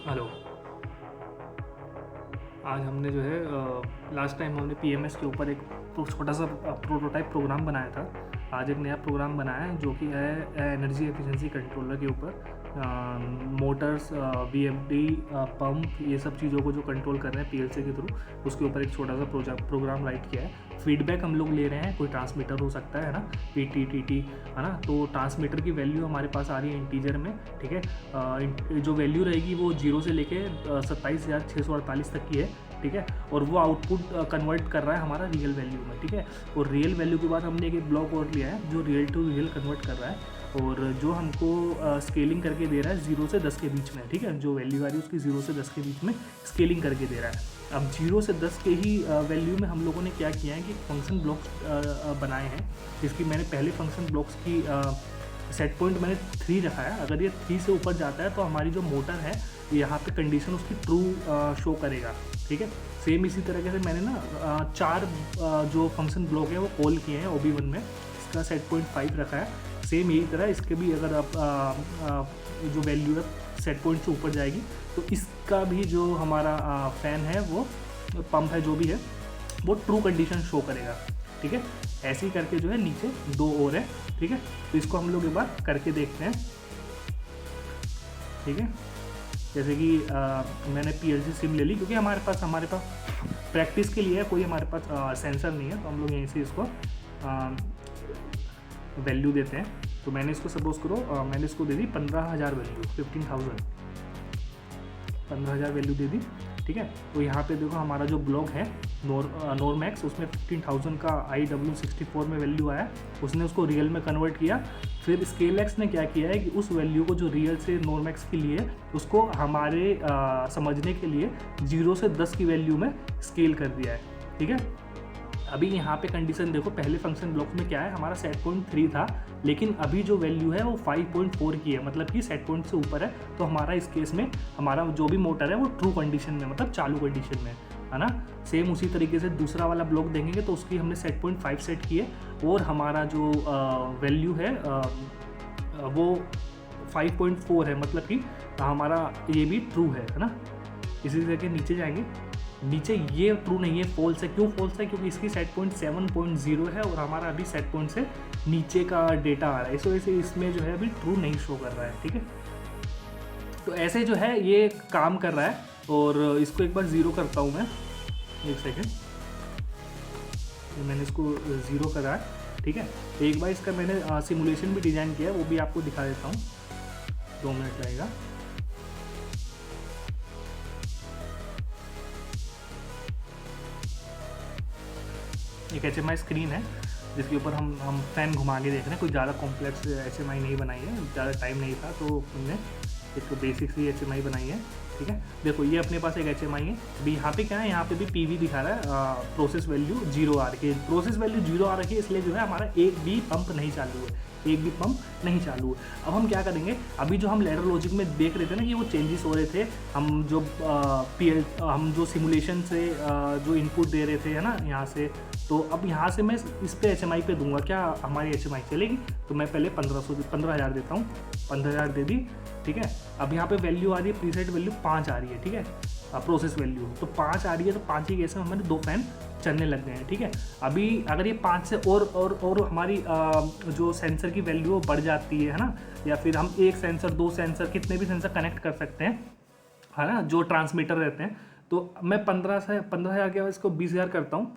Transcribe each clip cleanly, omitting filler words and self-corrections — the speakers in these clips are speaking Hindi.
हेलो। आज हमने जो है लास्ट टाइम हमने पीएमएस के ऊपर एक छोटा सा प्रोटोटाइप प्रोग्राम बनाया था। आज एक नया प्रोग्राम बनाया है जो कि है एनर्जी एफिशिएंसी कंट्रोलर के ऊपर। मोटर्स, वीएफडी, पंप, ये सब चीज़ों को जो कंट्रोल कर रहे हैं पीएलसी के थ्रू, उसके ऊपर एक छोटा सा प्रोग्राम राइट किया है। फीडबैक हम लोग ले रहे हैं, कोई ट्रांसमीटर हो सकता है ना, पीटी टीटी है ना। तो ट्रांसमीटर की वैल्यू हमारे पास आ रही है इंटीजर में, ठीक है। जो वैल्यू रहेगी वो 0 से लेके 27,648 तक की है, ठीक है। और वो आउटपुट कन्वर्ट कर रहा है हमारा रियल वैल्यू में, ठीक है। और रियल वैल्यू के बाद हमने एक ब्लॉक और लिया है जो रियल टू रियल कन्वर्ट कर रहा है, और जो हमको स्केलिंग करके दे रहा है 0 से 10 के बीच में, ठीक है। जो वैल्यू आ रही है उसकी 0 से 10 के बीच में स्केलिंग करके दे रहा है। अब 0 से 10 के ही वैल्यू में हम लोगों ने क्या किया है कि फंक्शन ब्लॉक्स बनाए हैं। इसकी मैंने पहले फंक्शन ब्लॉक्स की सेट पॉइंट मैंने 3 रखा है। अगर ये 3 से ऊपर जाता है तो हमारी जो मोटर है यहाँ पे कंडीशन उसकी ट्रू शो करेगा, ठीक है। सेम इसी तरीके से मैंने ना 4 जो फंक्शन ब्लॉक है वो कॉल किए हैं OB1 में। इसका सेट पॉइंट 5 रखा है। सेम यही तरह इसके भी अगर आप जो वैल्यू है सेट पॉइंट से ऊपर जाएगी तो इसका भी जो हमारा फ़ैन है, वो पंप है जो भी है, वो ट्रू कंडीशन शो करेगा, ठीक है। ऐसे ही करके जो है नीचे 2 और है, ठीक है। तो इसको हम लोग एक बार करके देखते हैं, ठीक है। जैसे कि मैंने PLC सिम ले ली, क्योंकि हमारे पास प्रैक्टिस के लिए कोई हमारे पास सेंसर नहीं है, तो हम लोग यहीं से इसको वैल्यू देते हैं। तो मैंने इसको सपोज करो मैंने इसको दे दी 15,000 वैल्यू, 15,000 वैल्यू दे दी, ठीक है। तो यहाँ पे देखो हमारा जो ब्लॉक है नॉरमैक्स, उसमें 15,000 का IW64 में वैल्यू आया, उसने उसको रियल में कन्वर्ट किया। फिर स्केलएक्स ने क्या किया है कि उस वैल्यू को जो रियल से नॉरमैक्स के लिए उसको हमारे समझने के लिए 0 से 10 की वैल्यू में स्केल कर दिया है, ठीक है। अभी यहाँ पे कंडीशन देखो, पहले फंक्शन ब्लॉक में क्या है, हमारा सेट पॉइंट 3 था, लेकिन अभी जो वैल्यू है वो 5.4 की है, मतलब कि सेट पॉइंट से ऊपर है। तो हमारा इस केस में हमारा जो भी मोटर है वो ट्रू कंडीशन में, मतलब चालू कंडीशन में है ना। सेम उसी तरीके से दूसरा वाला ब्लॉक देखेंगे तो उसकी हमने सेट पॉइंट 5 सेट की है, और हमारा जो वैल्यू है वो 5.4 है, मतलब कि हमारा ये भी ट्रू है ना। इसी तरह के नीचे जाएंगे, नीचे ये ट्रू नहीं है, फॉल्स है। क्यों फॉल्स है? क्योंकि इसकी सेट पॉइंट 7.0 है और हमारा अभी सेट पॉइंट से नीचे का डेटा आ रहा है, इस वजह से इसमें जो है अभी ट्रू नहीं शो कर रहा है, ठीक है। तो ऐसे जो है ये काम कर रहा है, और इसको एक बार 0 करता हूँ मैं, एक सेकेंड। मैंने इसको 0 करा है, ठीक है। एक बार इसका मैंने सिमुलेशन भी डिज़ाइन किया है, वो भी आपको दिखा देता हूँ, 2 मिनट लगेगा। एक HMI स्क्रीन है जिसके ऊपर हम फैन घुमा के देख रहे हैं। कोई ज़्यादा कॉम्प्लेक्स HMI नहीं बनाई है, ज़्यादा टाइम नहीं था तो हमने एक बेसिक सी HMI बनाई है, ठीक है। देखो ये अपने पास एक HMI है। अभी यहाँ पे क्या है, यहाँ पे भी PV दिखा रहा है, प्रोसेस वैल्यू 0 आ रही है। प्रोसेस वैल्यू 0 आ रही है, इसलिए जो है हमारा एक भी पंप नहीं चालू है, एक भी पंप नहीं चालू है। अब हम क्या करेंगे, अभी जो हम लैडर लॉजिक में देख रहे थे ना कि वो चेंजेस हो रहे थे, हम जो सिमुलेशन से जो इनपुट दे रहे थे है ना यहाँ से, तो अब यहाँ से मैं इस पे HMI पे दूंगा, क्या हमारी HMI चलेगी? तो मैं पहले 15,000 देता हूँ, 15,000 दे दी, ठीक है। अब यहाँ पे वैल्यू आ रही है, प्रीसेट वैल्यू 5 आ रही है, ठीक है। प्रोसेस वैल्यू तो 5 आ रही है, तो 5 ही केस में हमारे 2 फैन चलने लग गए हैं, ठीक है। अभी अगर ये 5 से और हमारी जो सेंसर की वैल्यू बढ़ जाती है ना, या फिर हम एक सेंसर, 2 सेंसर, कितने भी सेंसर कनेक्ट कर सकते हैं, है ना, जो ट्रांसमीटर रहते हैं। तो मैं 15,000 के बाद इसको 20,000 करता हूँ,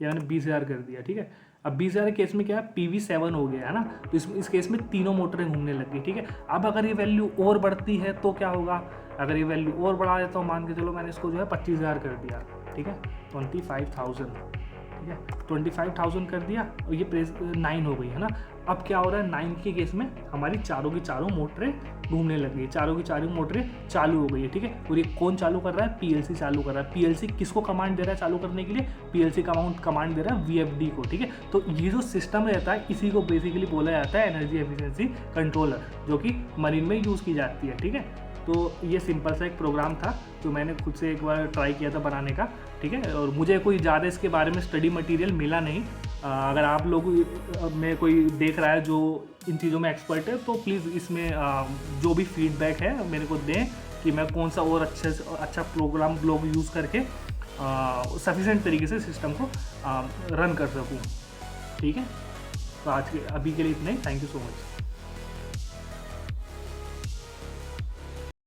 या मैंने 20,000 कर दिया, ठीक है। अब 20,000 के केस में क्या है, PV 7 हो गया है ना, तो इस केस में तीनों मोटरें घूमने लग गई, ठीक है। अब अगर ये वैल्यू और बढ़ती है तो क्या होगा, अगर ये वैल्यू और बढ़ा देता हूँ, मान के चलो मैंने इसको जो है 25,000 कर दिया, ठीक है, 25,000, ठीक है, 25,000 कर दिया, और ये प्रेस 9 हो गई है ना। अब क्या हो रहा है, 9 के केस में हमारी चारों की चारों मोटरें घूमने लग गई, चारों की चारों मोटरें चालू हो गई है, ठीक है। और ये कौन चालू कर रहा है, PLC चालू कर रहा है। PLC किसको कमांड दे रहा है चालू करने के लिए, PLC कमांड दे रहा है VFD को, ठीक है। तो ये जो सिस्टम रहता है इसी को बेसिकली बोला जाता है एनर्जी एफिशिएंसी कंट्रोलर, जो कि मरीन में यूज़ की जाती है, ठीक है। तो ये सिंपल सा एक प्रोग्राम था जो मैंने खुद से एक बार ट्राई किया था बनाने का, ठीक है। और मुझे कोई ज़्यादा इसके बारे में स्टडी मटेरियल मिला नहीं, अगर आप लोग में कोई देख रहा है जो इन चीज़ों में एक्सपर्ट है तो प्लीज़ इसमें जो भी फीडबैक है मेरे को दें कि मैं कौन सा और अच्छे से अच्छा प्रोग्राम लोग यूज़ करके सफिशेंट तरीके से सिस्टम को रन कर सकूँ। ठीक है, तो आज के अभी के लिए इतना ही। Thank you so much.